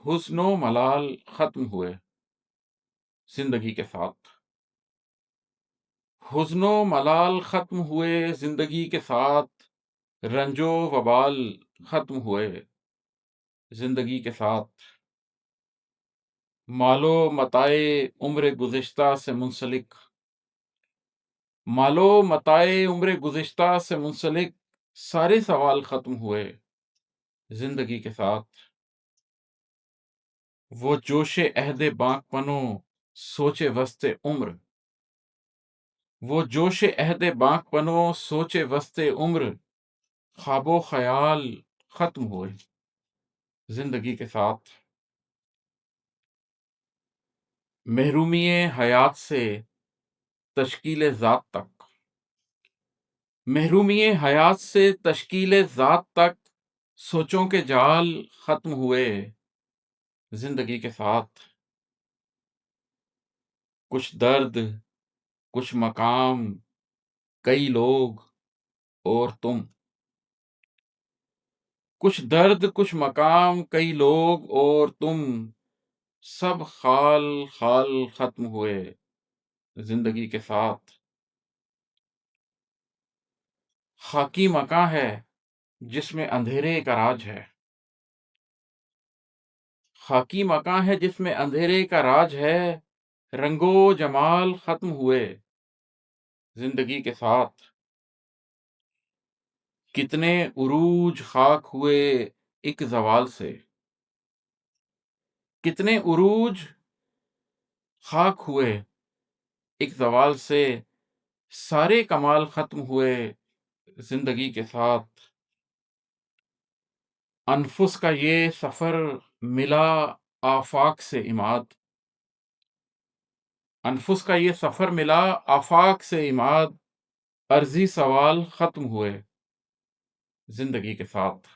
حزن و ملال ختم ہوئے زندگی کے ساتھ۔ حزن و ملال ختم ہوئے زندگی کے ساتھ، رنج و وبال ختم ہوئے زندگی کے ساتھ، مال و متاع عمر گزشتہ سے منسلک، مال و متاع عمر گزشتہ سے منسلک سارے سوال ختم ہوئے زندگی کے ساتھ۔ وہ جوش عہد بانک پنو سوچے وسط عمر، وہ جوش عہد بانک پنو سوچے وسط عمر، خواب و خیال ختم ہوئے زندگی کے ساتھ۔ محرومی حیات سے تشکیل ذات تک، محرومی حیات سے تشکیل ذات تک، سوچوں کے جال ختم ہوئے زندگی کے ساتھ۔ کچھ درد، کچھ مقام، کئی لوگ اور تم، کچھ درد، کچھ مقام، کئی لوگ اور تم، سب خال خال ختم ہوئے زندگی کے ساتھ۔ خاکی مکاں ہے جس میں اندھیرے کا راج ہے، خاکی مکاں ہے جس میں اندھیرے کا راج ہے، رنگ و جمال ختم ہوئے زندگی کے ساتھ۔ کتنے عروج خاک ہوئے ایک زوال سے، کتنے عروج خاک ہوئے ایک زوال سے، سارے کمال ختم ہوئے زندگی کے ساتھ۔ انفس کا یہ سفر ملا آفاق سے عماد، انفس کا یہ سفر ملا آفاق سے عماد، عرضی سوال ختم ہوئے زندگی کے ساتھ۔